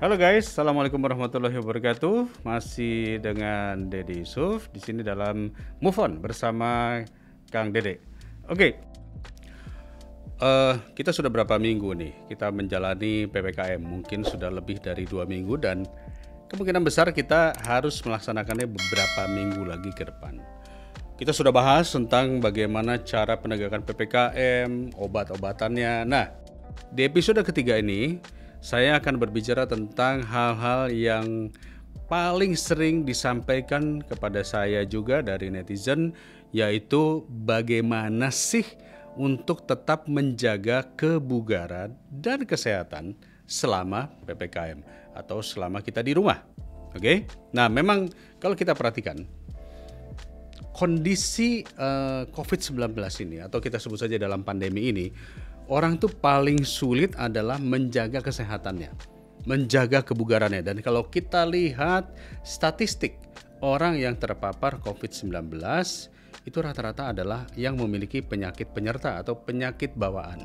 Halo guys, assalamualaikum warahmatullahi wabarakatuh. Masih dengan Dede Yusuf di sini dalam Move On bersama Kang Dede. Oke, kita sudah berapa minggu nih? Kita menjalani PPKM, mungkin sudah lebih dari 2 minggu dan kemungkinan besar kita harus melaksanakannya beberapa minggu lagi ke depan. Kita sudah bahas tentang bagaimana cara penegakan PPKM, obat-obatannya. Nah, di episode ketiga ini saya akan berbicara tentang hal-hal yang paling sering disampaikan kepada saya juga dari netizen, yaitu bagaimana sih untuk tetap menjaga kebugaran dan kesehatan selama PPKM atau selama kita di rumah. Oke? Nah, memang kalau kita perhatikan kondisi COVID-19 ini atau kita sebut saja dalam pandemi ini, orang tuh paling sulit adalah menjaga kesehatannya, menjaga kebugarannya. Dan kalau kita lihat statistik orang yang terpapar COVID-19 itu rata-rata adalah yang memiliki penyakit penyerta atau penyakit bawaan.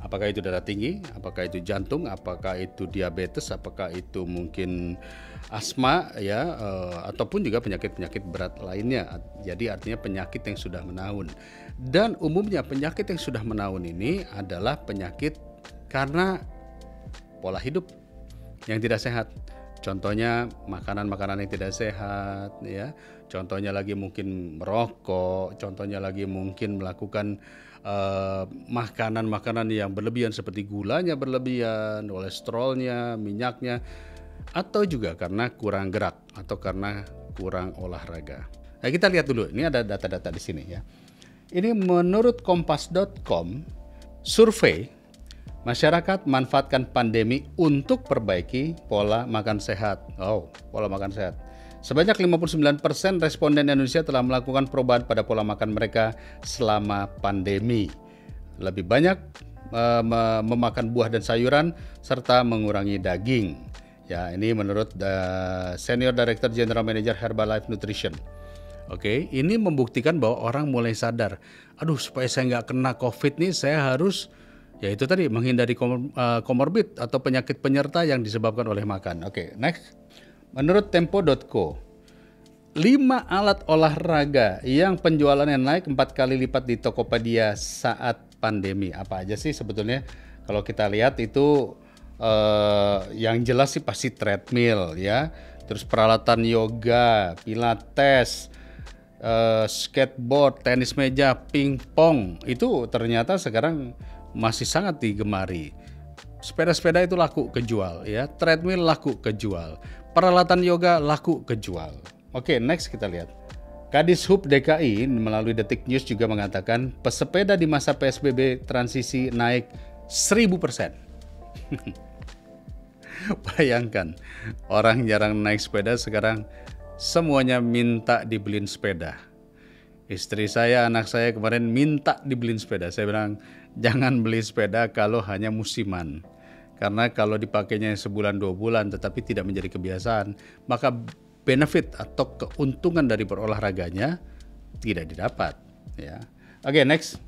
Apakah itu darah tinggi, apakah itu jantung, apakah itu diabetes, apakah itu mungkin asma ya, ataupun juga penyakit-penyakit berat lainnya. Jadi artinya penyakit yang sudah menahun. Dan umumnya penyakit yang sudah menahun ini adalah penyakit karena pola hidup yang tidak sehat. Contohnya makanan-makanan yang tidak sehat ya. Contohnya lagi mungkin merokok, contohnya lagi mungkin melakukan makanan-makanan yang berlebihan seperti gulanya berlebihan, kolesterolnya, minyaknya, atau juga karena kurang gerak atau karena kurang olahraga. Nah, kita lihat dulu, ini ada data-data di sini ya. Ini menurut kompas.com, survei masyarakat manfaatkan pandemi untuk perbaiki pola makan sehat. Pola makan sehat. Sebanyak 59% responden Indonesia telah melakukan perubahan pada pola makan mereka selama pandemi. Lebih banyak memakan buah dan sayuran serta mengurangi daging. Ya, ini menurut Senior Director General Manager Herbalife Nutrition. Oke, ini membuktikan bahwa orang mulai sadar. Supaya saya nggak kena COVID nih, saya harus yaitu tadi menghindari komorbid atau penyakit penyerta yang disebabkan oleh makan. Oke, next. Menurut Tempo.co, 5 alat olahraga yang penjualannya naik 4 kali lipat di Tokopedia saat pandemi. Apa aja sih sebetulnya? Kalau kita lihat itu yang jelas sih pasti treadmill ya. Terus peralatan yoga, pilates, skateboard, tenis meja, pingpong. Itu ternyata sekarang masih sangat digemari. Sepeda-sepeda itu laku kejual ya, treadmill laku kejual, peralatan yoga laku kejual. Oke, next kita lihat. Kadishub DKI melalui Detik News juga mengatakan pesepeda di masa PSBB transisi naik 1000%. Bayangkan, orang jarang naik sepeda sekarang semuanya minta dibeliin sepeda. Istri saya, anak saya kemarin minta dibeliin sepeda. Saya bilang, jangan beli sepeda kalau hanya musiman. Karena kalau dipakainya sebulan 2 bulan tetapi tidak menjadi kebiasaan, maka benefit atau keuntungan dari berolahraganya tidak didapat. Ya. Oke, next.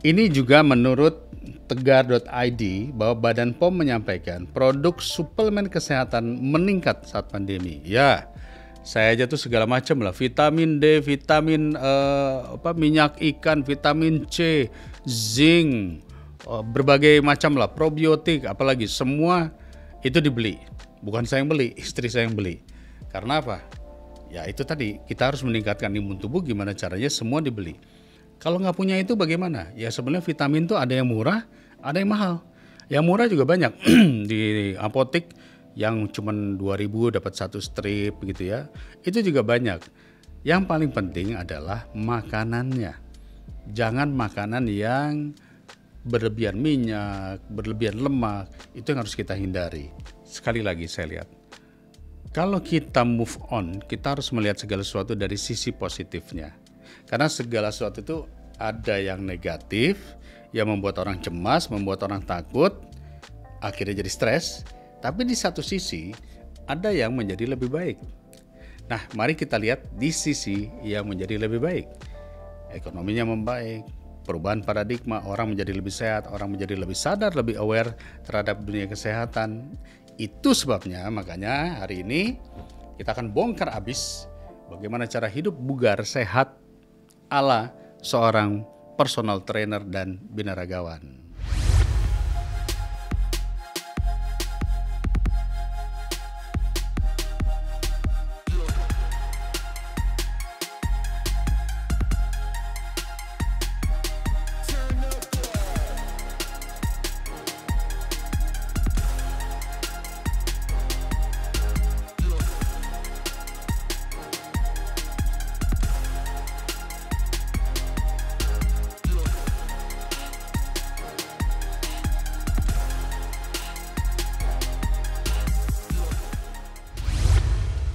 Ini juga menurut tegar.id bahwa Badan POM menyampaikan produk suplemen kesehatan meningkat saat pandemi. Ya, saya aja tuh segala macam lah, vitamin D, vitamin minyak ikan, vitamin C, zinc, berbagai macam lah, probiotik, apalagi semua itu dibeli. Bukan saya yang beli, istri saya yang beli. Karena apa? Ya itu tadi, kita harus meningkatkan imun tubuh, gimana caranya semua dibeli. Kalau nggak punya itu bagaimana? Ya sebenarnya vitamin tuh ada yang murah, ada yang mahal. Yang murah juga banyak di apotek yang cuma 2.000 dapat 1 strip gitu ya. Itu juga banyak. Yang paling penting adalah makanannya. Jangan makanan yang berlebihan minyak, berlebihan lemak, itu yang harus kita hindari. Sekali lagi saya lihat, kalau kita move on, kita harus melihat segala sesuatu dari sisi positifnya. Karena segala sesuatu itu ada yang negatif, yang membuat orang cemas, membuat orang takut, akhirnya jadi stres. Tapi di satu sisi, ada yang menjadi lebih baik. Nah, mari kita lihat di sisi yang menjadi lebih baik. Ekonominya membaik, perubahan paradigma, orang menjadi lebih sehat, orang menjadi lebih sadar, lebih aware terhadap dunia kesehatan. Itu sebabnya makanya hari ini kita akan bongkar abis bagaimana cara hidup bugar sehat ala seorang personal trainer dan binaragawan.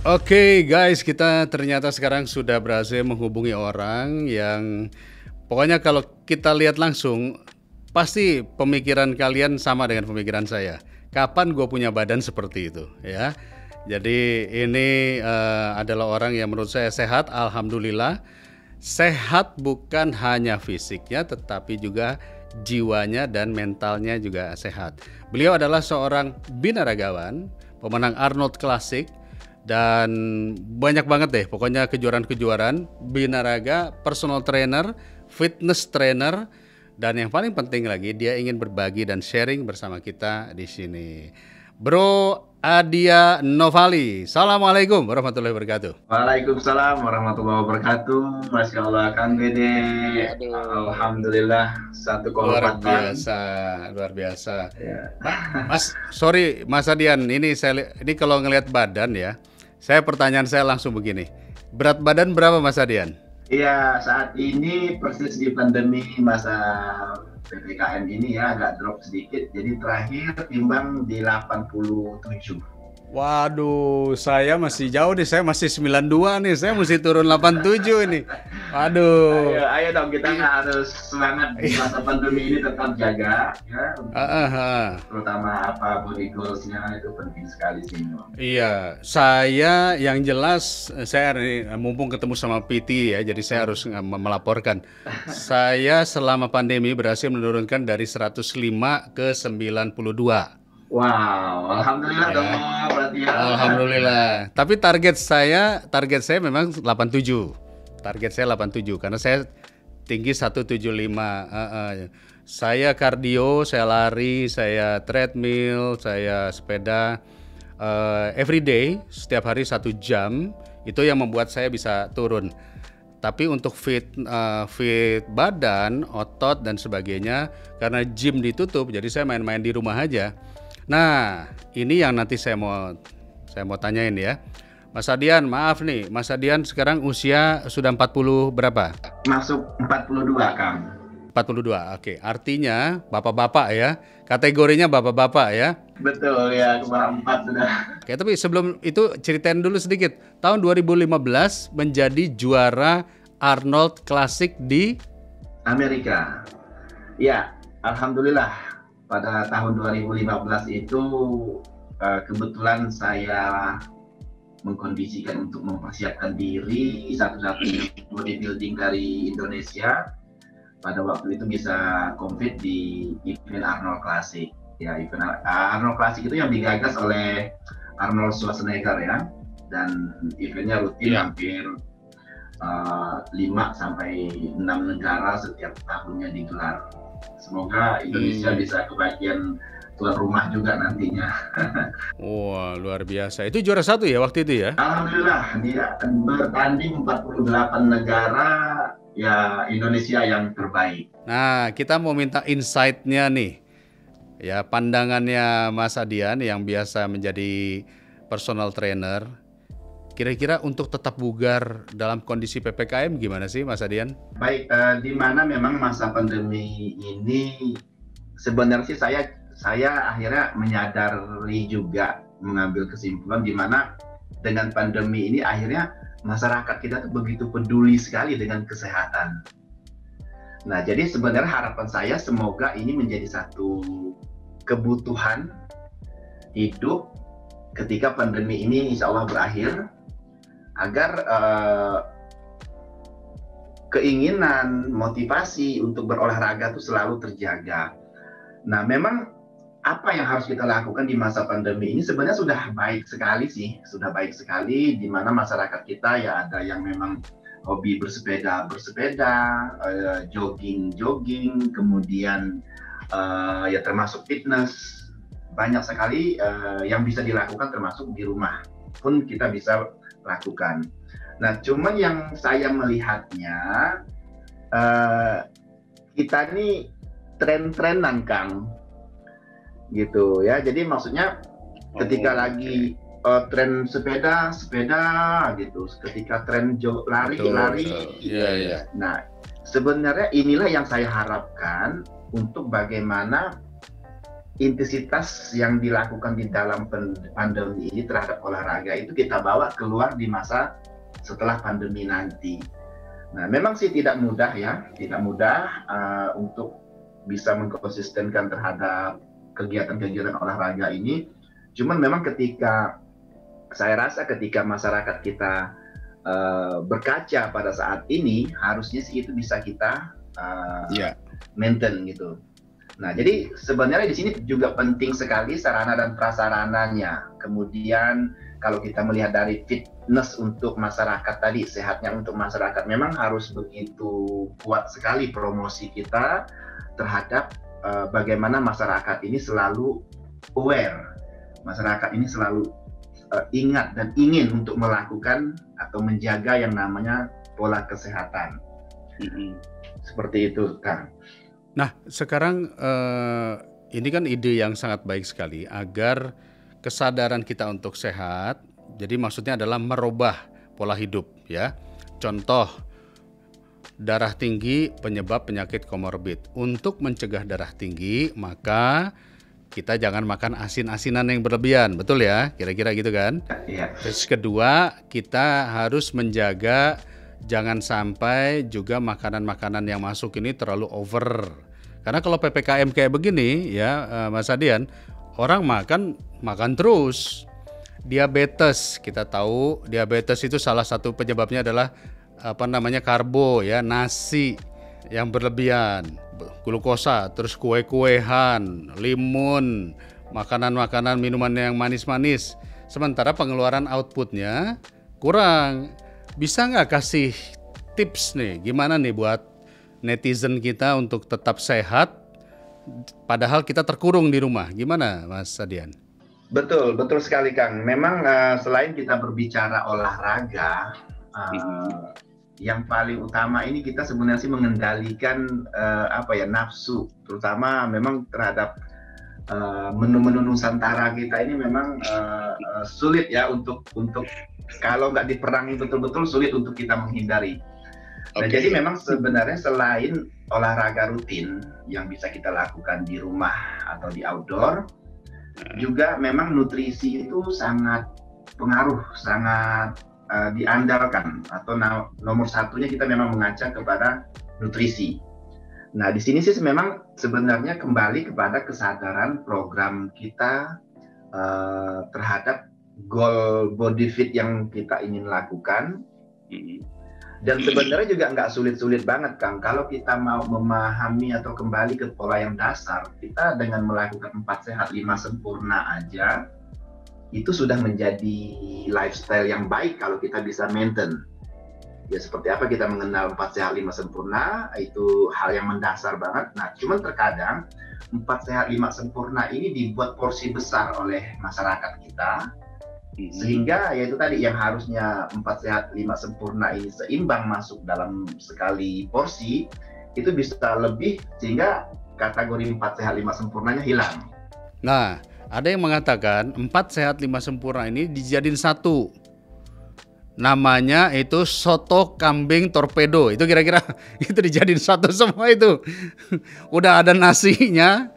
Oke guys, kita ternyata sekarang sudah berhasil menghubungi orang yang pokoknya kalau kita lihat langsung pasti pemikiran kalian sama dengan pemikiran saya. Kapan gue punya badan seperti itu ya? Jadi ini adalah orang yang menurut saya sehat, alhamdulillah. Sehat bukan hanya fisiknya tetapi juga jiwanya dan mentalnya juga sehat. Beliau adalah seorang binaragawan, pemenang Arnold Classic, dan banyak banget deh pokoknya kejuaraan-kejuaraan binaraga, personal trainer, fitness trainer, dan yang paling penting lagi dia ingin berbagi dan sharing bersama kita di sini. Bro Adia Novali, Assalamualaikum warahmatullahi wabarakatuh. Waalaikumsalam warahmatullahi wabarakatuh. Masya Allah, Kang Dede. Alhamdulillah, satu Luar kehormatan. biasa, luar biasa. Ya. Mas Adian, ini kalau ngelihat badan ya, pertanyaan saya langsung begini. Berat badan berapa Mas Adian? Iya, saat ini persis di pandemi masa PPKM ini ya agak drop sedikit. Jadi terakhir timbang di 87. Waduh, saya masih jauh nih, saya masih 92 nih, saya mesti turun 87 ini. Waduh. Ayo dong, kita harus semangat di masa pandemi ini tetap jaga ya. Terutama apa body goals-nya itu penting sekali sih. Iya, saya yang jelas saya mumpung ketemu sama PT ya, jadi saya harus melaporkan. Saya selama pandemi berhasil menurunkan dari 105 ke 92. Wow, alhamdulillah dong berarti ya. Alhamdulillah. Tapi target saya memang 87. Target saya 87 karena saya tinggi 175. Saya kardio, saya lari, saya treadmill, saya sepeda everyday setiap hari 1 jam. Itu yang membuat saya bisa turun. Tapi untuk fit badan, otot dan sebagainya karena gym ditutup, jadi saya main-main di rumah aja. Nah, ini yang nanti saya mau tanyain ya. Mas Adian, maaf nih, Mas Adian sekarang usia sudah 40 berapa? Masuk 42, Kang. 42, oke. Artinya bapak-bapak ya, kategorinya bapak-bapak ya. Betul ya, kemar 4 sudah. Oke, tapi sebelum itu ceritain dulu sedikit. Tahun 2015 menjadi juara Arnold Classic di Amerika. Ya, alhamdulillah. Pada tahun 2015 itu kebetulan saya mengkondisikan untuk mempersiapkan diri satu-satunya bodybuilding dari Indonesia pada waktu itu bisa compete di event Arnold Classic. Ya, event Arnold Classic itu yang digagas oleh Arnold Schwarzenegger ya, dan eventnya rutin hampir 5 sampai 6 negara setiap tahunnya digelar. Semoga Indonesia bisa kebagian tuan rumah juga nantinya. Wah, luar biasa. Itu juara 1 ya waktu itu ya? Alhamdulillah, dia bertanding 48 negara, ya Indonesia yang terbaik. Nah, kita mau minta insight-nya nih. Ya, pandangannya Mas Adian yang biasa menjadi personal trainer. Kira-kira untuk tetap bugar dalam kondisi PPKM gimana sih Mas Adian? Baik, di mana memang masa pandemi ini sebenarnya sih saya akhirnya menyadari juga, mengambil kesimpulan di mana dengan pandemi ini akhirnya masyarakat kita tuh begitu peduli sekali dengan kesehatan. Nah, jadi sebenarnya harapan saya semoga ini menjadi satu kebutuhan hidup ketika pandemi ini insya Allah berakhir, agar keinginan, motivasi untuk berolahraga itu selalu terjaga. Nah, memang apa yang harus kita lakukan di masa pandemi ini sebenarnya sudah baik sekali sih, sudah baik sekali di mana masyarakat kita ya ada yang memang hobi bersepeda, jogging, kemudian ya termasuk fitness, banyak sekali yang bisa dilakukan termasuk di rumah pun kita bisa lakukan. Nah, cuman yang saya melihatnya kita ini tren-trenan Kang, gitu ya. Jadi maksudnya ketika lagi tren sepeda gitu, ketika tren lari. Iya. Nah, sebenarnya inilah yang saya harapkan untuk bagaimana intensitas yang dilakukan di dalam pandemi ini terhadap olahraga itu kita bawa keluar di masa setelah pandemi nanti. Nah, memang sih tidak mudah untuk bisa mengkonsistenkan terhadap kegiatan-kegiatan olahraga ini. Cuman memang saya rasa ketika masyarakat kita berkaca pada saat ini, harusnya sih itu bisa kita maintain gitu. Nah, jadi sebenarnya di sini juga penting sekali sarana dan prasarananya. Kemudian kalau kita melihat dari fitness untuk masyarakat tadi, sehatnya untuk masyarakat, memang harus begitu kuat sekali promosi kita terhadap bagaimana masyarakat ini selalu aware, masyarakat ini selalu ingat dan ingin untuk melakukan atau menjaga yang namanya pola kesehatan. Seperti itu, Kang. Nah, sekarang ini kan ide yang sangat baik sekali agar kesadaran kita untuk sehat. Jadi maksudnya adalah merubah pola hidup ya. Contoh, darah tinggi penyebab penyakit komorbid. Untuk mencegah darah tinggi, maka kita jangan makan asin-asinan yang berlebihan, betul ya? Kira-kira gitu kan? Iya. Terus kedua, kita harus menjaga jangan sampai juga makanan-makanan yang masuk ini terlalu over. Karena kalau PPKM kayak begini ya Mas Adian, orang makan terus. Diabetes, kita tahu diabetes itu salah satu penyebabnya adalah karbo ya, nasi yang berlebihan, glukosa, terus kue-kuehan, limun, makanan-makanan, minuman yang manis-manis. Sementara pengeluaran outputnya kurang. Bisa nggak kasih tips nih, gimana nih buat netizen kita untuk tetap sehat, padahal kita terkurung di rumah. Gimana Mas Adian? Betul sekali Kang. Memang selain kita berbicara olahraga, yang paling utama ini kita sebenarnya sih mengendalikan nafsu, terutama memang terhadap menu-menu Nusantara kita ini memang sulit ya untuk kalau nggak diperangi betul-betul sulit untuk kita menghindari. Nah, jadi memang sebenarnya selain olahraga rutin yang bisa kita lakukan di rumah atau di outdoor, juga memang nutrisi itu sangat pengaruh, sangat diandalkan, atau nomor satunya kita memang mengaca kepada nutrisi. Nah, di sini sih memang sebenarnya kembali kepada kesadaran program kita terhadap goal body fit yang kita ingin lakukan. Dan sebenarnya juga nggak sulit-sulit banget Kang. Kalau kita mau memahami atau kembali ke pola yang dasar, kita dengan melakukan 4 sehat 5 sempurna aja, itu sudah menjadi lifestyle yang baik kalau kita bisa maintain. Ya seperti apa kita mengenal 4 sehat 5 sempurna, itu hal yang mendasar banget. Nah, cuman terkadang 4 sehat 5 sempurna ini dibuat porsi besar oleh masyarakat kita, sehingga yaitu tadi yang harusnya 4 sehat 5 sempurna ini seimbang masuk dalam sekali porsi, itu bisa lebih, sehingga kategori 4 sehat 5 sempurnanya hilang. Nah, ada yang mengatakan 4 sehat 5 sempurna ini dijadiin satu. Namanya itu soto kambing torpedo. Itu kira-kira itu dijadiin satu semua itu. Udah ada nasinya,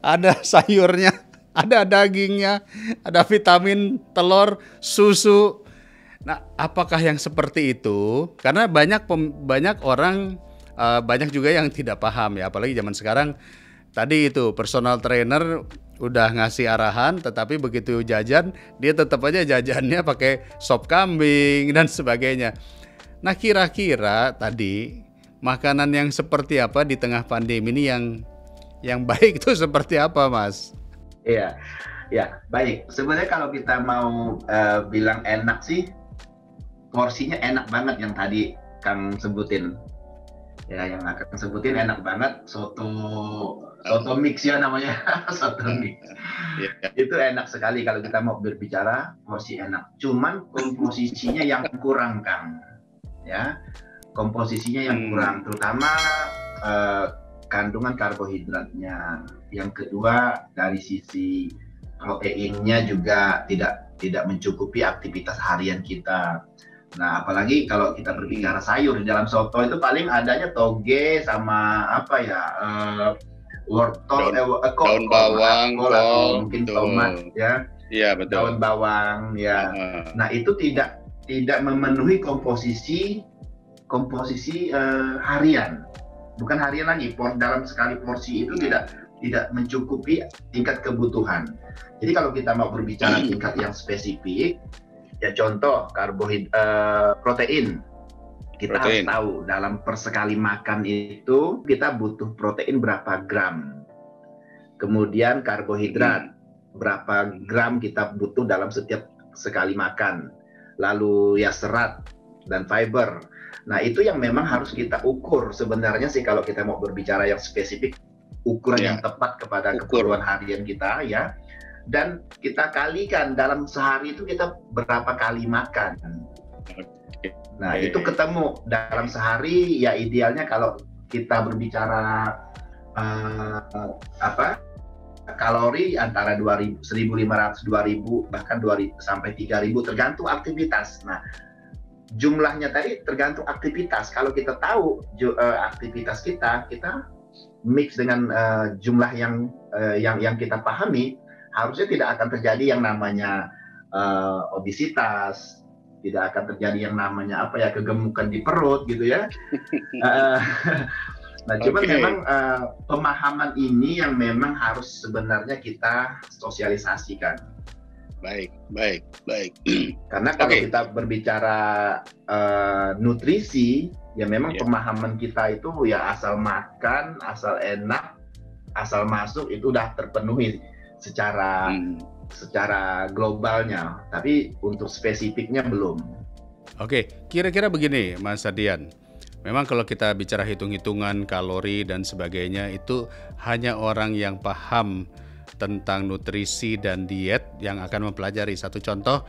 ada sayurnya, ada dagingnya, ada vitamin, telur, susu. Nah, apakah yang seperti itu? Karena banyak orang, banyak juga yang tidak paham ya. Apalagi zaman sekarang, tadi itu personal trainer udah ngasih arahan, tetapi begitu jajan, dia tetap aja jajannya pakai sop kambing dan sebagainya. Nah, kira-kira tadi makanan yang seperti apa di tengah pandemi ini yang baik itu seperti apa, Mas Iya, ya, baik. Sebenarnya kalau kita mau bilang enak sih, porsinya enak banget yang tadi Kang sebutin. Ya, yang akan sebutin enak banget. Soto mix ya namanya, soto mix. Ya. Itu enak sekali kalau kita mau berbicara porsi enak. Cuman komposisinya yang kurang, Kang. Ya, komposisinya yang kurang, terutama eh, kandungan karbohidratnya. Yang kedua dari sisi proteinnya juga tidak mencukupi aktivitas harian kita. Nah, apalagi kalau kita berbicara sayur di dalam soto itu paling adanya toge sama apa ya, wortel, daun kol, bawang, kol atau kol, mungkin betul. tomat ya, Iya, betul. daun bawang ya. Nah, itu tidak memenuhi komposisi harian, bukan harian lagi. Dalam sekali porsi itu tidak mencukupi tingkat kebutuhan. Jadi kalau kita mau berbicara tingkat yang spesifik, ya contoh protein. Kita harus tahu dalam per sekali makan itu kita butuh protein berapa gram. Kemudian karbohidrat berapa gram kita butuh dalam setiap sekali makan. Lalu ya serat dan fiber. Nah, itu yang memang harus kita ukur sebenarnya sih kalau kita mau berbicara yang spesifik, ukuran yang tepat kepada keperluan harian kita ya. Dan kita kalikan dalam sehari itu kita berapa kali makan. Nah, itu ketemu dalam sehari ya idealnya kalau kita berbicara kalori antara 2.000, 1.500, 2.000 bahkan 2.000 sampai 3.000 tergantung aktivitas. Nah, jumlahnya tadi tergantung aktivitas. Kalau kita tahu aktivitas kita mix dengan jumlah yang kita pahami, harusnya tidak akan terjadi yang namanya obesitas, tidak akan terjadi yang namanya kegemukan di perut gitu ya. Nah, cuman memang pemahaman ini yang memang harus sebenarnya kita sosialisasikan. Baik. Karena kalau kita berbicara nutrisi, ya memang pemahaman kita itu ya asal makan, asal enak, asal masuk itu udah terpenuhi secara globalnya, tapi untuk spesifiknya belum. Oke, kira-kira begini Mas Adian. Memang kalau kita bicara hitung-hitungan kalori dan sebagainya itu hanya orang yang paham tentang nutrisi dan diet yang akan mempelajari. Satu contoh,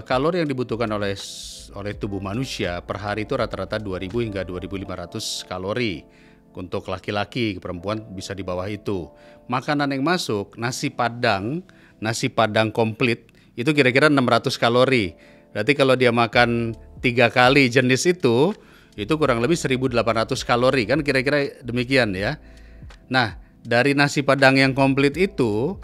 kalori yang dibutuhkan oleh tubuh manusia per hari itu rata-rata 2.000 hingga 2.500 kalori. Untuk laki-laki, perempuan bisa di bawah itu. Makanan yang masuk, nasi padang komplit itu kira-kira 600 kalori. Berarti kalau dia makan 3 kali jenis itu kurang lebih 1.800 kalori, kan kira-kira demikian ya. Nah, dari nasi padang yang komplit itu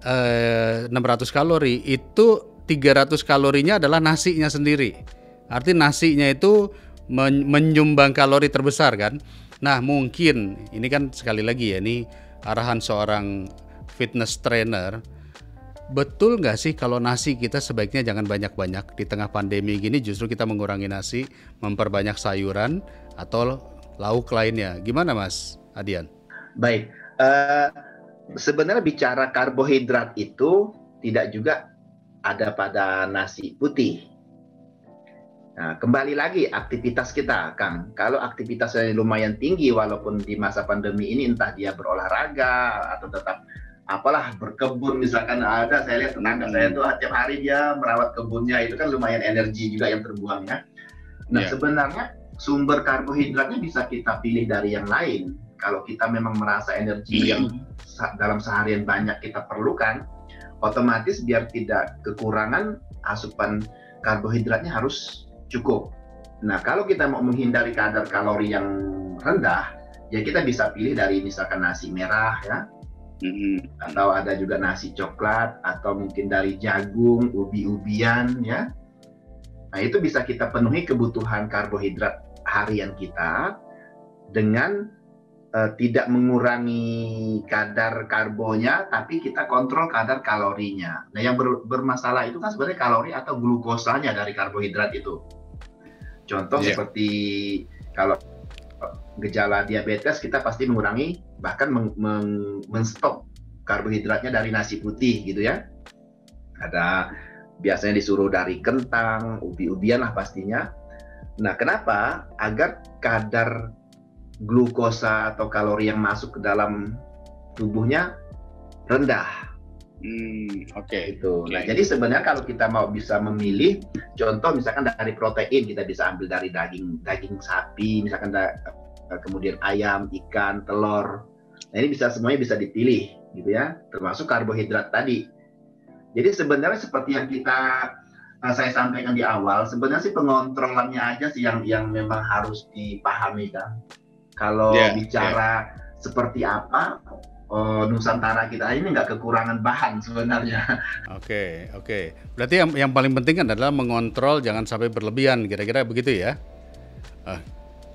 600 kalori, itu 300 kalorinya adalah nasinya sendiri. Artinya nasinya itu menyumbang kalori terbesar kan. Nah, mungkin ini kan sekali lagi ya, ini arahan seorang fitness trainer. Betul nggak sih kalau nasi kita sebaiknya jangan banyak-banyak di tengah pandemi gini, justru kita mengurangi nasi, memperbanyak sayuran atau lauk lainnya. Gimana Mas Adian? Baik, sebenarnya bicara karbohidrat itu tidak juga ada pada nasi putih. Nah, kembali lagi aktivitas kita, Kang. Kalau aktivitasnya lumayan tinggi, walaupun di masa pandemi ini entah dia berolahraga atau tetap berkebun, misalkan ada saya lihat tetangga saya tuh tiap hari dia merawat kebunnya, itu kan lumayan energi juga yang terbuang ya. Nah, sebenarnya sumber karbohidratnya bisa kita pilih dari yang lain. Kalau kita memang merasa energi yang dalam seharian banyak kita perlukan, otomatis biar tidak kekurangan, asupan karbohidratnya harus cukup. Nah, kalau kita mau menghindari kadar kalori yang rendah, ya kita bisa pilih dari misalkan nasi merah ya, atau ada juga nasi coklat, atau mungkin dari jagung, ubi-ubian ya. Nah, itu bisa kita penuhi kebutuhan karbohidrat harian kita dengan tidak mengurangi kadar karbonya, tapi kita kontrol kadar kalorinya. Nah, yang bermasalah itu kan sebenarnya kalori atau glukosanya dari karbohidrat itu. Contoh seperti kalau gejala diabetes, kita pasti mengurangi, bahkan men-stop karbohidratnya dari nasi putih gitu ya. Ada biasanya disuruh dari kentang, ubi-ubian lah pastinya. Nah, kenapa? Agar kadar glukosa atau kalori yang masuk ke dalam tubuhnya rendah. Gitu. Nah, jadi sebenarnya kalau kita mau bisa memilih, contoh misalkan dari protein kita bisa ambil dari daging sapi, misalkan kemudian ayam, ikan, telur. Nah, ini semuanya bisa dipilih, gitu ya. Termasuk karbohidrat tadi. Jadi sebenarnya seperti yang saya sampaikan di awal, sebenarnya sih pengontrolannya aja sih yang memang harus dipahami kan. Kalau bicara seperti apa, Nusantara kita ini nggak kekurangan bahan sebenarnya. Oke. Berarti yang paling penting adalah mengontrol jangan sampai berlebihan, kira-kira begitu ya.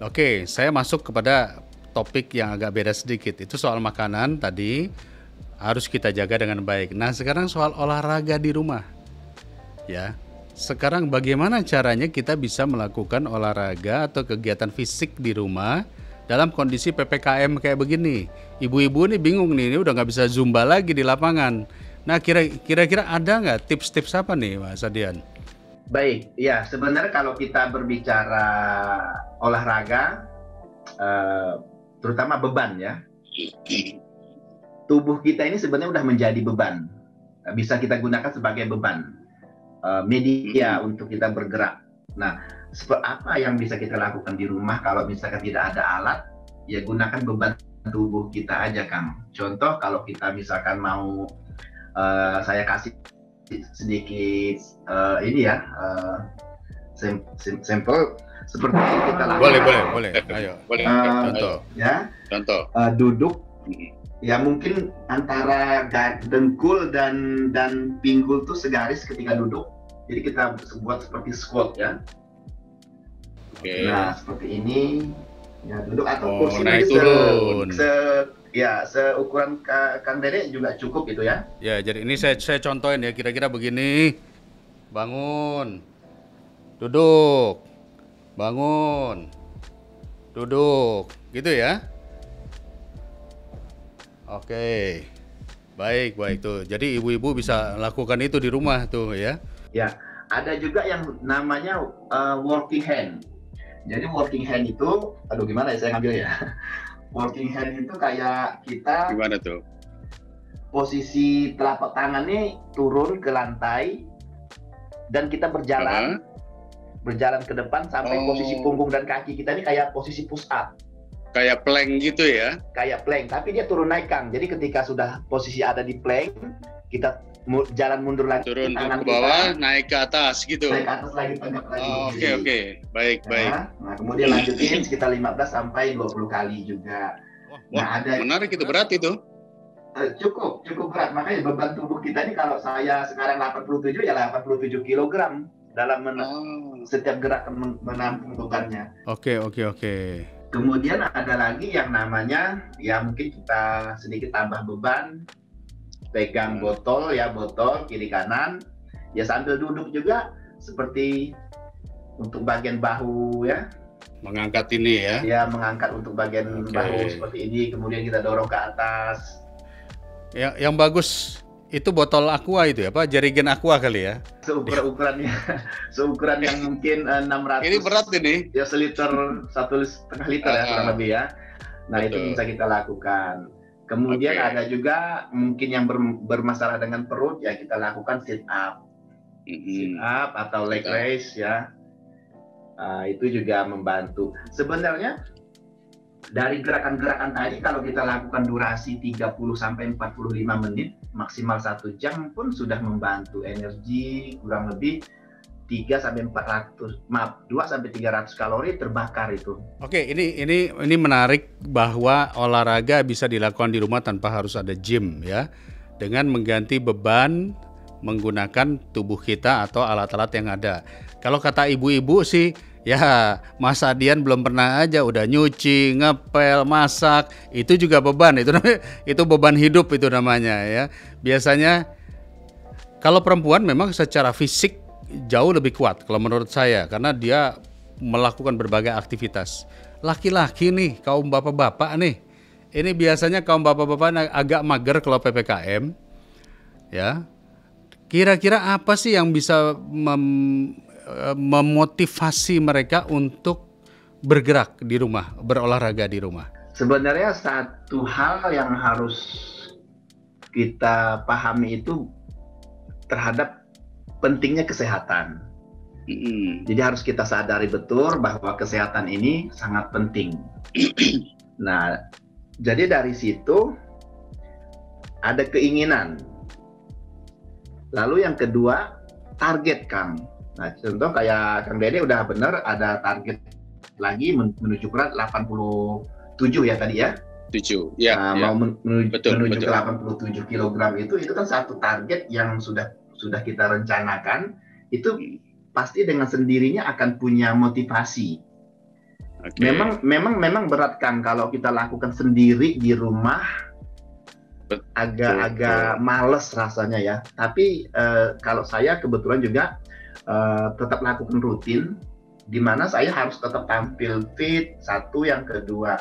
Oke, saya masuk kepada topik yang agak beda sedikit. Itu soal makanan tadi harus kita jaga dengan baik. Nah, sekarang soal olahraga di rumah. Ya. Sekarang bagaimana caranya kita bisa melakukan olahraga atau kegiatan fisik di rumah dalam kondisi PPKM kayak begini? Ibu-ibu nih bingung nih, ini udah nggak bisa zumba lagi di lapangan. Nah, kira-kira ada nggak tips-tips apa nih, Mas Adian? Baik, ya sebenarnya kalau kita berbicara olahraga, terutama beban ya, tubuh kita ini sebenarnya udah menjadi beban, bisa kita gunakan sebagai beban media untuk kita bergerak. Nah, apa yang bisa kita lakukan di rumah kalau misalkan tidak ada alat, ya gunakan beban tubuh kita aja, Kang. Contoh kalau kita misalkan mau, saya kasih sedikit ini ya, sampel seperti yang kita lakukan. Boleh. Ayo. Contoh. Ya. Contoh. Duduk. Ya mungkin antara dengkul dan pinggul tuh segaris ketika duduk. Jadi kita buat seperti squat ya. Nah seperti ini. Ya duduk atau kursi naik turun. Seukuran Kang Dede juga cukup gitu ya. Ya, jadi ini saya contohin ya, kira-kira begini. Bangun. Duduk. Bangun. Duduk. Gitu ya. Oke. Baik tuh. Jadi ibu-ibu bisa lakukan itu di rumah tuh ya. Ya, ada juga yang namanya working hand. Jadi working hand itu, gimana ya saya ngambil ya? Working hand itu kayak kita, gimana tuh? Posisi telapak tangannya turun ke lantai dan kita berjalan ke depan sampai posisi punggung dan kaki kita ini kayak posisi push up. Kayak plank gitu ya? Kayak plank, tapi dia turun naik, Kang. Jadi ketika sudah posisi ada di plank, kita jalan mundur lagi, turun ke bawah, naik ke atas gitu. Naik ke atas lagi, tegak lagi. Oke. Baik. Nah, kemudian lanjutin sekitar 15 sampai 20 kali juga. Wah, menarik itu, berat itu. Cukup berat. Makanya beban tubuh kita ini kalau saya sekarang 87 ya 87 kg dalam setiap gerak menampung bebannya. Oke. Kemudian ada lagi yang namanya, ya mungkin kita sedikit tambah beban, pegang botol kiri kanan, ya sambil duduk juga seperti untuk bagian bahu ya. Mengangkat ini ya? Ya, mengangkat untuk bagian bahu seperti ini, kemudian kita dorong ke atas. Yang bagus itu botol aqua itu ya, Pak? Jerigen aqua kali ya? Seukuran yang mungkin 600. Ini berat ini. Ya 1,5 liter ya kurang lebih ya. Nah betul. Itu bisa kita lakukan. Kemudian ada juga mungkin yang bermasalah dengan perut ya kita lakukan sit up, atau leg raise ya. Itu juga membantu. Sebenarnya dari gerakan-gerakan tadi kalau kita lakukan durasi 30 sampai 45 menit, maksimal 1 jam pun sudah membantu energi kurang lebih 2 sampai 300 kalori terbakar itu. Oke, ini menarik bahwa olahraga bisa dilakukan di rumah tanpa harus ada gym ya. Dengan mengganti beban menggunakan tubuh kita atau alat-alat yang ada. Kalau kata ibu-ibu sih, ya Mas Adian belum pernah aja udah nyuci, ngepel, masak, itu juga beban, itu beban hidup itu namanya ya. Biasanya kalau perempuan memang secara fisik jauh lebih kuat kalau menurut saya karena dia melakukan berbagai aktivitas. Laki-laki nih, kaum bapak-bapak nih, Ini biasanya kaum bapak-bapak agak mager kalau PPKM, ya. Kira-kira apa sih yang bisa memotivasi mereka untuk bergerak di rumah, berolahraga di rumah? Sebenarnya satu hal yang harus kita pahami itu terhadap pentingnya kesehatan. Jadi harus kita sadari betul bahwa kesehatan ini sangat penting. Nah, jadi dari situ ada keinginan. Lalu yang kedua, target, Kang. Nah, contoh kayak Kang Dede udah benar ada target lagi menuju berat 87 ya tadi ya. 7, ya. Mau menuju betul. ke 87 kg itu kan satu target yang sudah kita rencanakan, itu pasti dengan sendirinya akan punya motivasi. Okay. Memang berat, Kang, kalau kita lakukan sendiri di rumah, agak males rasanya ya. Tapi kalau saya kebetulan juga tetap lakukan rutin, di mana saya harus tetap tampil fit. Satu, yang kedua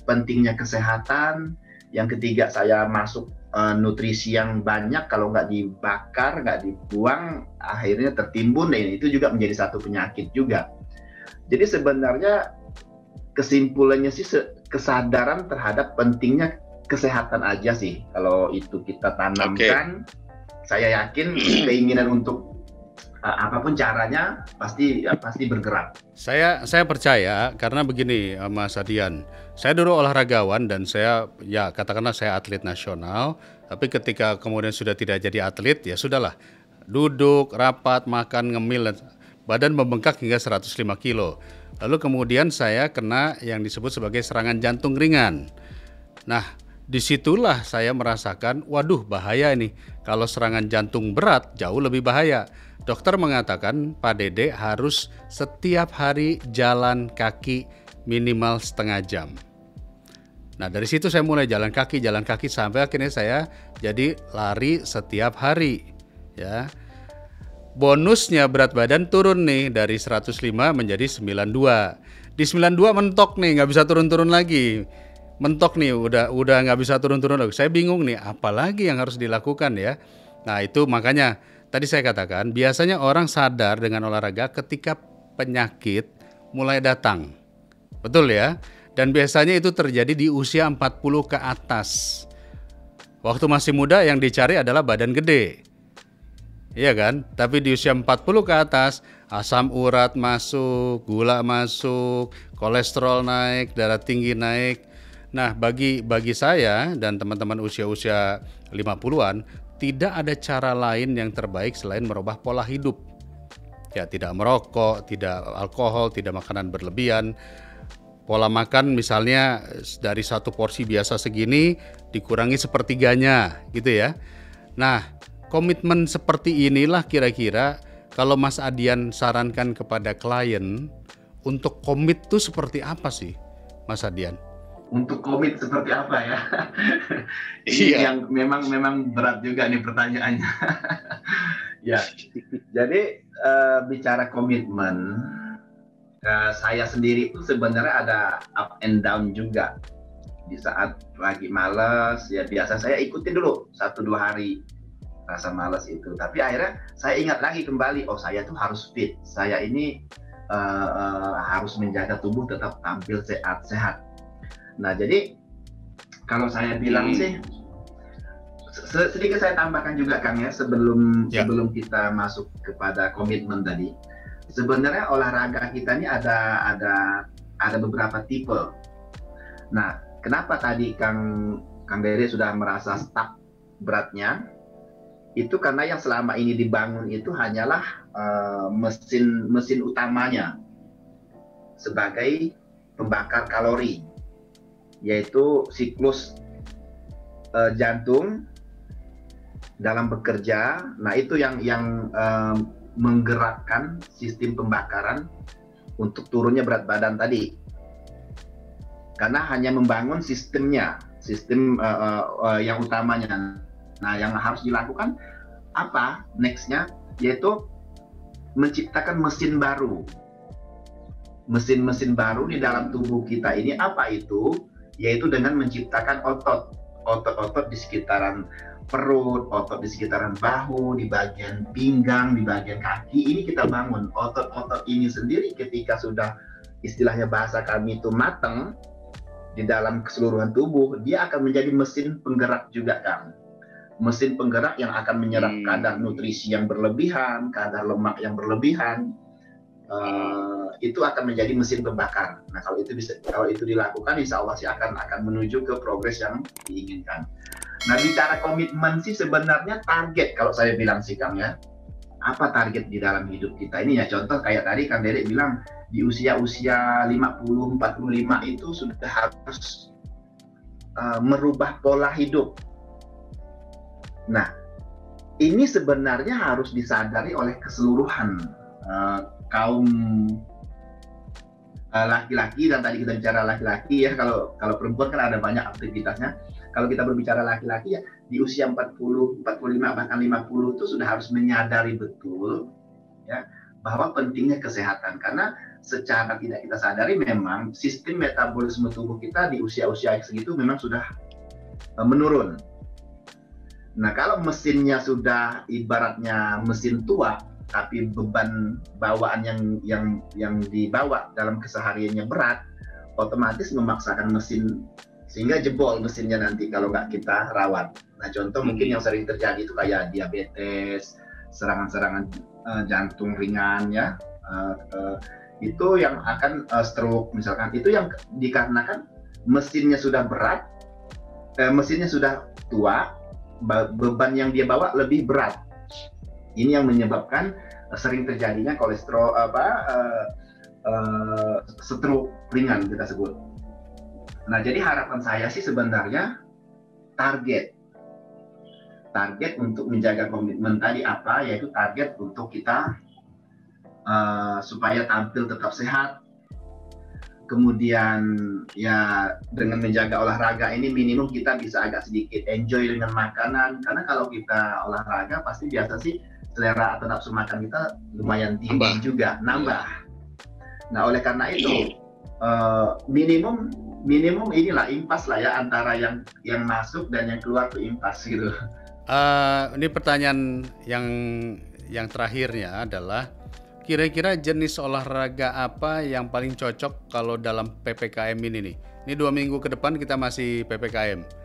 pentingnya kesehatan, yang ketiga saya masuk nutrisi yang banyak, kalau nggak dibakar, nggak dibuang, akhirnya tertimbun, dan itu juga menjadi satu penyakit juga. Jadi sebenarnya kesimpulannya sih kesadaran terhadap pentingnya kesehatan aja sih, kalau itu kita tanamkan. Saya yakin keinginan untuk apapun caranya pasti bergerak. Saya percaya, karena begini Mas Adian, saya dulu olahragawan dan saya katakanlah saya atlet nasional, tapi ketika kemudian sudah tidak jadi atlet, ya sudahlah, duduk, rapat, makan, ngemil, badan membengkak hingga 105 kilo. Lalu kemudian saya kena yang disebut sebagai serangan jantung ringan. Nah, disitulah saya merasakan, waduh bahaya ini, kalau serangan jantung berat jauh lebih bahaya. Dokter mengatakan Pak Dede harus setiap hari jalan kaki minimal setengah jam. Nah, dari situ saya mulai jalan kaki sampai akhirnya saya jadi lari setiap hari. Ya. Bonusnya berat badan turun nih dari 105 menjadi 92. Di 92 mentok nih, nggak bisa turun-turun lagi. Mentok nih, udah nggak bisa turun-turun lagi. Saya bingung nih, apalagi yang harus dilakukan ya. Nah, itu makanya tadi saya katakan, biasanya orang sadar dengan olahraga ketika penyakit mulai datang. Betul ya? Dan biasanya itu terjadi di usia 40 ke atas. Waktu masih muda yang dicari adalah badan gede. Iya kan? Tapi di usia 40 ke atas, asam urat masuk, gula masuk, kolesterol naik, darah tinggi naik. Nah, bagi saya dan teman-teman usia-usia 50-an, tidak ada cara lain yang terbaik selain merubah pola hidup. Ya, tidak merokok, tidak alkohol, tidak makanan berlebihan. Pola makan misalnya dari satu porsi biasa segini dikurangi sepertiganya, gitu ya. Nah, komitmen seperti inilah kira-kira kalau Mas Adian sarankan kepada klien untuk komit tuh seperti apa sih, Mas Adian? Untuk komit seperti apa ya? Ini yang memang berat juga nih pertanyaannya. Ya, jadi bicara komitmen, saya sendiri itu sebenarnya ada up and down juga. Di saat lagi malas, ya biasa saya ikutin dulu 1-2 hari rasa malas itu. Tapi akhirnya saya ingat lagi kembali, oh saya tuh harus fit. Saya ini harus menjaga tubuh tetap tampil sehat. Nah, jadi kalau saya bilang sih, sedikit saya tambahkan juga, Kang ya, sebelum kita masuk kepada komitmen tadi. Sebenarnya olahraga kita ini ada beberapa tipe. Nah, kenapa tadi Kang Dede sudah merasa stuck beratnya? Itu karena yang selama ini dibangun itu hanyalah mesin utamanya sebagai pembakar kalori, yaitu siklus jantung dalam bekerja. Nah, itu yang menggerakkan sistem pembakaran untuk turunnya berat badan tadi. Karena hanya membangun sistem yang utamanya. Nah, yang harus dilakukan apa next-nya? Yaitu menciptakan mesin baru. Mesin baru di dalam tubuh kita ini apa itu? yaitu dengan menciptakan otot-otot di sekitaran perut, otot di sekitaran bahu, di bagian pinggang, di bagian kaki. Ini kita bangun otot-otot ini sendiri. Ketika sudah, istilahnya bahasa kami itu matang di dalam keseluruhan tubuh, dia akan menjadi mesin penggerak juga, Kang. Mesin penggerak yang akan menyerap kadar nutrisi yang berlebihan, kadar lemak yang berlebihan, itu akan menjadi mesin pembakar. Nah, kalau itu dilakukan, insya Allah sih akan menuju ke progres yang diinginkan. Nah, bicara komitmen sih sebenarnya target, kalau saya bilang sih, Kang, ya, apa target di dalam hidup kita ini ya? Contoh kayak tadi Kang Dedek bilang, di usia 50-45 itu sudah harus merubah pola hidup. Nah, ini sebenarnya harus disadari oleh keseluruhan kaum laki-laki, dan tadi kita bicara laki-laki ya, kalau perempuan kan ada banyak aktivitasnya. Kalau kita berbicara laki-laki ya, di usia 40, 45 bahkan 50 itu sudah harus menyadari betul ya bahwa pentingnya kesehatan, karena secara tidak kita sadari memang sistem metabolisme tubuh kita di usia-usia segitu memang sudah menurun. Nah, kalau mesinnya sudah ibaratnya mesin tua, tapi beban bawaan yang dibawa dalam kesehariannya berat, otomatis memaksakan mesin sehingga jebol mesinnya nanti kalau nggak kita rawat. Nah, contoh mungkin yang sering terjadi itu kayak diabetes, serangan-serangan jantung ringan ya, itu yang akan stroke misalkan, itu yang dikarenakan mesinnya sudah berat, mesinnya sudah tua, beban yang dia bawa lebih berat. Ini yang menyebabkan sering terjadinya kolesterol stroke ringan kita sebut. Nah, jadi harapan saya sih sebenarnya target untuk menjaga komitmen tadi apa, yaitu target untuk kita supaya tampil tetap sehat. Kemudian ya dengan menjaga olahraga ini minimum kita bisa agak sedikit enjoy dengan makanan, karena kalau kita olahraga pasti biasa sih selera atau nafsu makan kita lumayan tinggi juga, nambah. Nah, oleh karena itu minimum inilah impas lah ya, antara yang masuk dan yang keluar tuh impas gitu. Ini pertanyaan yang terakhirnya adalah, kira-kira jenis olahraga apa yang paling cocok kalau dalam PPKM ini nih? Ini 2 minggu ke depan kita masih PPKM.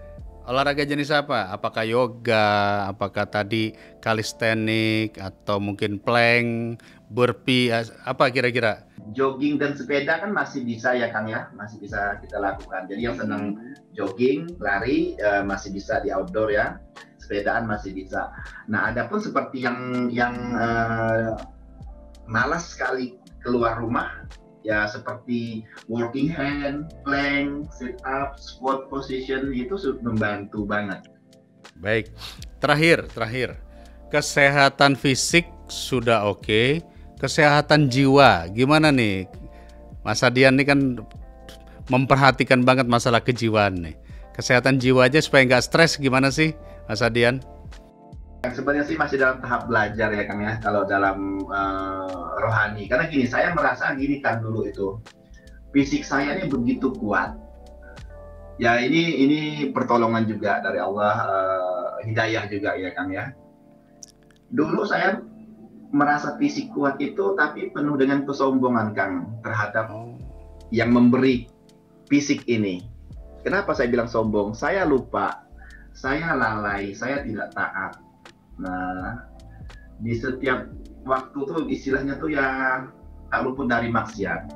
Olahraga jenis apa? Apakah yoga, apakah tadi calisthenics, atau mungkin plank, burpee, apa kira-kira? Jogging dan sepeda kan masih bisa ya, Kang ya, masih bisa kita lakukan. Jadi yang senang jogging, lari masih bisa di outdoor ya. Sepedaan masih bisa. Nah, adapun seperti yang malas sekali keluar rumah, ya seperti walking hand, plank, sit up, squat position, itu membantu banget. Baik, terakhir, kesehatan fisik sudah oke, kesehatan jiwa gimana nih? Mas Adian ini kan memperhatikan banget masalah kejiwaan nih. Kesehatan jiwa aja supaya nggak stres gimana sih, Mas Adian? Sebenarnya sih masih dalam tahap belajar ya, Kang ya, kalau dalam rohani. Karena gini, saya merasa gini kan, dulu itu fisik saya ini begitu kuat. Ya ini pertolongan juga dari Allah, hidayah juga ya, Kang ya. Dulu saya merasa fisik kuat itu tapi penuh dengan kesombongan, Kang, terhadap yang memberi fisik ini. Kenapa saya bilang sombong? Saya lupa, saya lalai, saya tidak taat. Nah, di setiap waktu tuh istilahnya tuh ya tak luput dari maksiat.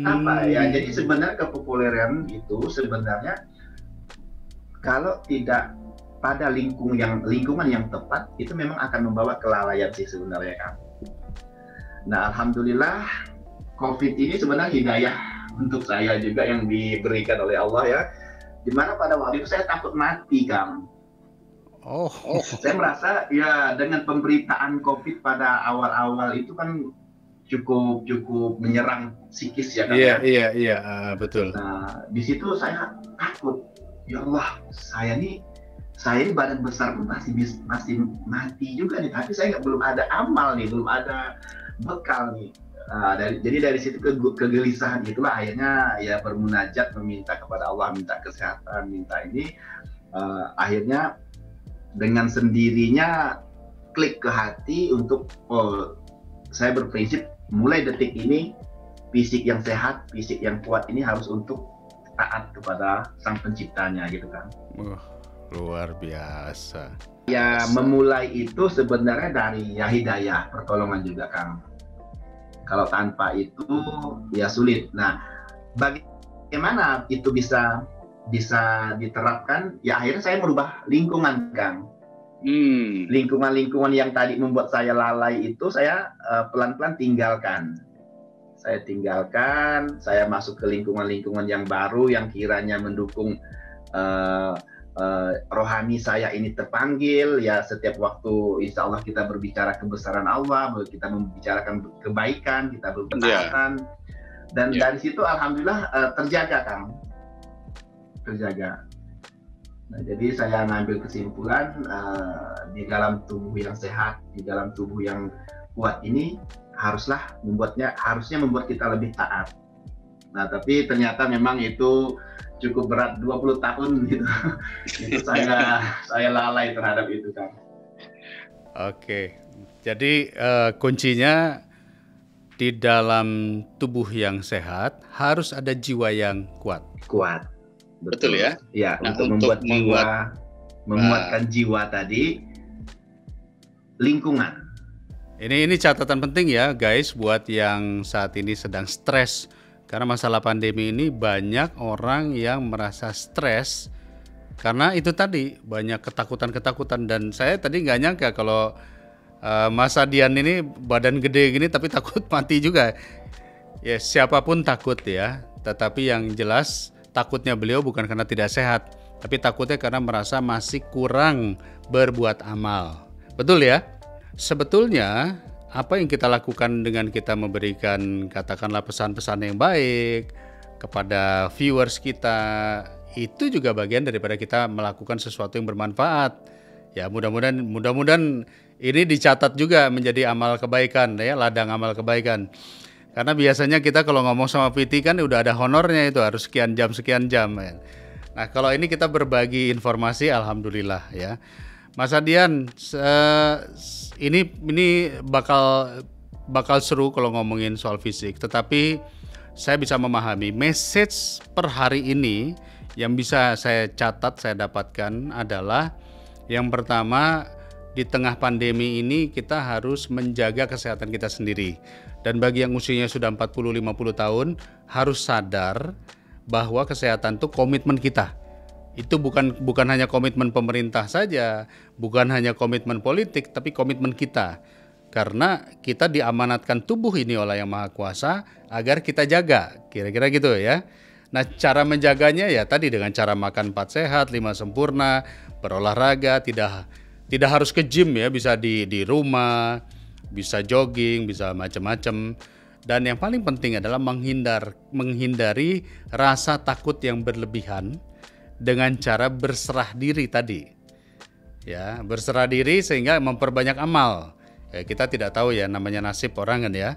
Apa ya? Jadi sebenarnya kepopuleran itu sebenarnya kalau tidak pada lingkungan yang tepat, itu memang akan membawa kelalaian sih sebenarnya, Kang. Nah, alhamdulillah COVID ini sebenarnya hidayah untuk saya juga yang diberikan oleh Allah ya. Dimana pada waktu itu saya takut mati, Kang. Saya merasa ya dengan pemberitaan COVID pada awal-awal itu kan cukup menyerang psikis ya, kan? Iya, betul. Nah, di situ saya takut, ya Allah, saya ini badan besar pun masih mati juga nih, tapi saya belum ada amal nih, belum ada bekal nih. Jadi dari situ kegelisahan itulah akhirnya ya bermunajat meminta kepada Allah, minta kesehatan, minta ini, akhirnya dengan sendirinya klik ke hati untuk saya berprinsip mulai detik ini fisik yang sehat, fisik yang kuat ini harus untuk taat kepada Sang Penciptanya gitu kan. Luar biasa. Ya memulai itu sebenarnya dari ya hidayah, pertolongan juga Kang. Kalau tanpa itu ya sulit. Nah, bagaimana itu bisa diterapkan? Ya akhirnya saya merubah lingkungan Kang. Lingkungan-lingkungan yang tadi membuat saya lalai itu saya pelan-pelan tinggalkan. Saya masuk ke lingkungan-lingkungan yang baru yang kiranya mendukung rohani saya ini terpanggil. Ya setiap waktu insya Allah kita berbicara kebesaran Allah, kita membicarakan kebaikan, kita berketaatan, dan dari situ alhamdulillah terjaga Kang, terjaga. Nah, jadi saya ngambil kesimpulan di dalam tubuh yang sehat, di dalam tubuh yang kuat ini harusnya membuat kita lebih taat. Nah, tapi ternyata memang itu cukup berat 20 tahun gitu. Itu saya lalai terhadap itu kan. Oke. Jadi kuncinya di dalam tubuh yang sehat harus ada jiwa yang kuat. Kuat. Betul ya? Ya, nah, untuk menguatkan jiwa tadi, lingkungan. Ini catatan penting ya guys buat yang saat ini sedang stres. Karena masalah pandemi ini banyak orang yang merasa stres karena itu tadi banyak ketakutan dan saya tadi nggak nyangka kalau Mas Adian ini badan gede gini tapi takut mati juga. Ya siapapun takut ya, tetapi yang jelas takutnya beliau bukan karena tidak sehat, tapi takutnya karena merasa masih kurang berbuat amal. Betul ya? Sebetulnya apa yang kita lakukan dengan kita memberikan katakanlah pesan-pesan yang baik kepada viewers kita, itu juga bagian daripada kita melakukan sesuatu yang bermanfaat. Ya mudah-mudahan ini dicatat juga menjadi amal kebaikan ya, ladang amal kebaikan. Karena biasanya kita kalau ngomong sama PT kan udah ada honornya, itu harus sekian jam ya. Nah kalau ini kita berbagi informasi alhamdulillah ya. Mas Adian, ini bakal seru kalau ngomongin soal fisik, tetapi saya bisa memahami message per hari ini yang bisa saya catat, saya dapatkan adalah yang pertama, di tengah pandemi ini kita harus menjaga kesehatan kita sendiri. Dan bagi yang usianya sudah 40-50 tahun harus sadar bahwa kesehatan itu komitmen kita. Itu bukan hanya komitmen pemerintah saja, bukan hanya komitmen politik, tapi komitmen kita. Karena kita diamanatkan tubuh ini oleh Yang Maha Kuasa agar kita jaga, kira-kira gitu ya. Nah, cara menjaganya ya tadi dengan cara makan 4 sehat, 5 sempurna, berolahraga, tidak harus ke gym ya, bisa di rumah, bisa jogging, bisa macam-macam. Dan yang paling penting adalah menghindari rasa takut yang berlebihan dengan cara berserah diri tadi. Ya, berserah diri sehingga memperbanyak amal. Ya, kita tidak tahu ya namanya nasib orang kan ya.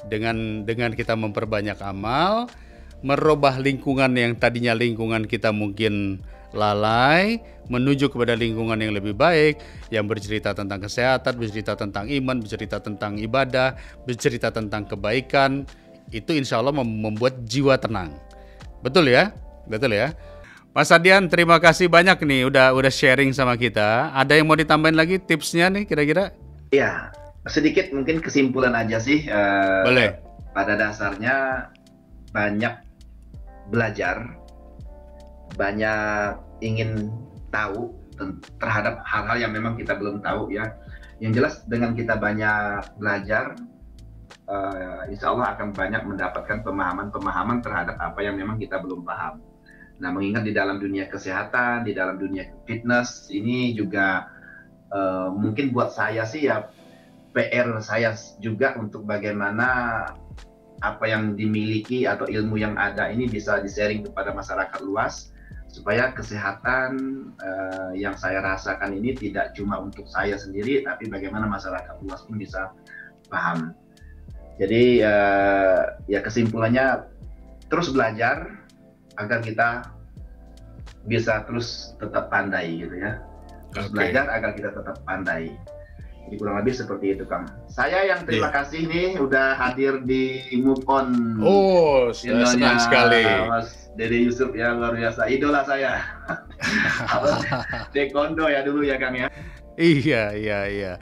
Dengan kita memperbanyak amal, merubah lingkungan yang tadinya lingkungan kita mungkin lalai menuju kepada lingkungan yang lebih baik, yang bercerita tentang kesehatan, bercerita tentang iman, bercerita tentang ibadah, bercerita tentang kebaikan. Itu insya Allah membuat jiwa tenang. Betul ya? Mas Adian, terima kasih banyak nih udah sharing sama kita. Ada yang mau ditambahin lagi tipsnya nih kira-kira? Ya, sedikit mungkin kesimpulan aja sih. Boleh. Pada dasarnya banyak belajar, banyak ingin tahu terhadap hal-hal yang memang kita belum tahu ya. Yang jelas dengan kita banyak belajar, insya Allah akan banyak mendapatkan pemahaman terhadap apa yang memang kita belum paham. Nah, mengingat di dalam dunia kesehatan, di dalam dunia fitness ini juga mungkin buat saya sih ya PR saya juga untuk bagaimana apa yang dimiliki atau ilmu yang ada ini bisa di-sharing kepada masyarakat luas supaya kesehatan yang saya rasakan ini tidak cuma untuk saya sendiri tapi bagaimana masyarakat luas pun bisa paham. Jadi ya kesimpulannya terus belajar agar kita bisa terus tetap pandai gitu ya. Terus belajar agar kita tetap pandai. Jadi kurang lebih seperti itu, Kang. Saya yang terima kasih nih udah hadir di Move On. Oh, senang sekali. Mas Dede Yusuf ya, luar biasa. Idola saya. Taekwondo ya dulu ya, Kang ya. Iya.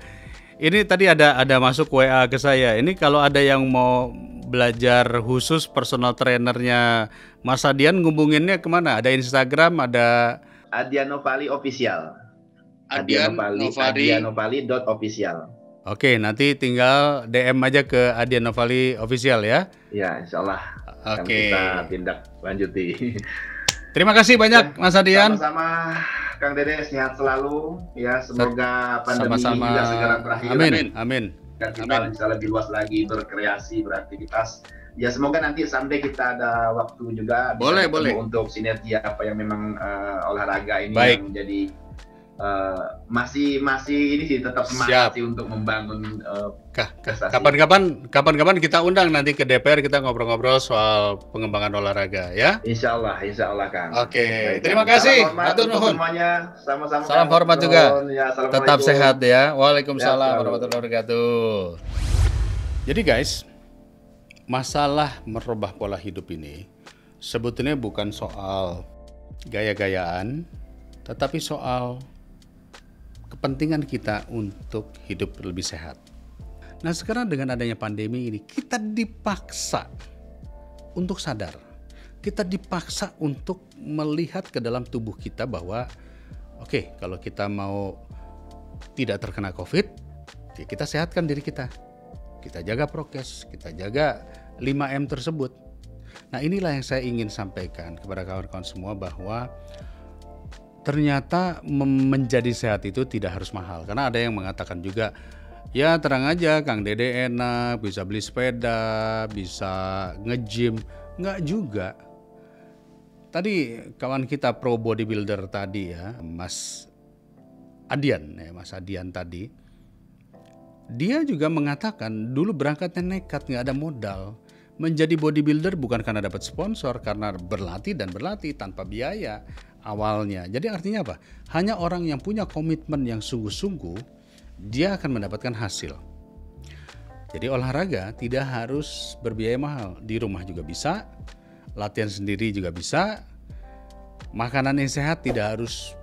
Ini tadi ada masuk WA ke saya. Ini kalau ada yang mau belajar khusus personal trainernya Mas Adian, ngubunginnya kemana? Ada Instagram, ada Adian Novali Official. Adianovali.official. Oke, nanti tinggal DM aja ke Adian Novali Official ya. Ya, insya Allah. Oke. Kita tindak lanjuti. Terima kasih banyak Mas Adian. Sama-sama Kang Dede, sehat selalu ya, semoga pandemi juga segera berakhir. Amin. Dan kita bisa lebih luas lagi berkreasi, beraktivitas. Ya semoga nanti someday kita ada waktu juga boleh untuk sinergi apa yang memang olahraga ini yang menjadi masih ini sih tetap semangat sih untuk membangun kapan-kapan kita undang nanti ke DPR, kita ngobrol-ngobrol soal pengembangan olahraga ya. Insya Allah Kang. Oke, terima kasih. Hatur nuhun semuanya. Sama-sama. Salam hormat juga. Ya, tetap sehat ya. Waalaikumsalam warahmatullahi wabarakatuh. Jadi guys, masalah merubah pola hidup ini sebetulnya bukan soal gaya-gayaan, tetapi soal kepentingan kita untuk hidup lebih sehat. Nah sekarang dengan adanya pandemi ini, kita dipaksa untuk sadar. Kita dipaksa untuk melihat ke dalam tubuh kita bahwa oke, kalau kita mau tidak terkena COVID, ya kita sehatkan diri kita. Kita jaga prokes, kita jaga 5M tersebut. Nah inilah yang saya ingin sampaikan kepada kawan-kawan semua bahwa ternyata menjadi sehat itu tidak harus mahal. Karena ada yang mengatakan juga, ya terang aja Kang Dede enak, bisa beli sepeda, bisa nge-gym. Enggak juga. Tadi kawan kita pro bodybuilder tadi ya, Mas Adian tadi, dia juga mengatakan dulu berangkatnya nekat, nggak ada modal. Menjadi bodybuilder bukan karena dapat sponsor, karena berlatih tanpa biaya awalnya. Jadi artinya apa? Hanya orang yang punya komitmen yang sungguh-sungguh, dia akan mendapatkan hasil. Jadi olahraga tidak harus berbiaya mahal. Di rumah juga bisa, latihan sendiri juga bisa. Makanan yang sehat tidak harus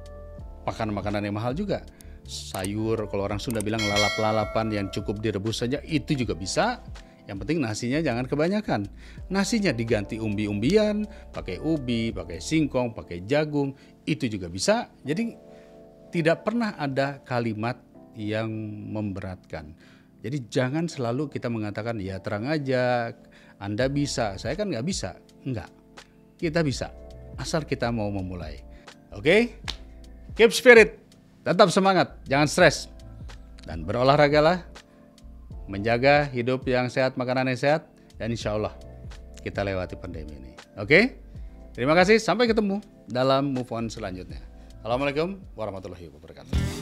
makan makanan yang mahal juga. Sayur, kalau orang Sunda bilang lalap-lalapan yang cukup direbus saja, itu juga bisa. Yang penting nasinya jangan kebanyakan. Nasinya diganti umbi-umbian, pakai ubi, pakai singkong, pakai jagung, itu juga bisa. Jadi tidak pernah ada kalimat yang memberatkan. Jadi jangan selalu kita mengatakan ya terang aja, Anda bisa, saya kan nggak bisa. Enggak, kita bisa, asal kita mau memulai. Oke? Keep spirit, tetap semangat, jangan stres. Dan berolahragalah. Menjaga hidup yang sehat, makanan yang sehat, dan insya Allah kita lewati pandemi ini. Oke? Terima kasih, sampai ketemu dalam Move On selanjutnya. Assalamualaikum warahmatullahi wabarakatuh.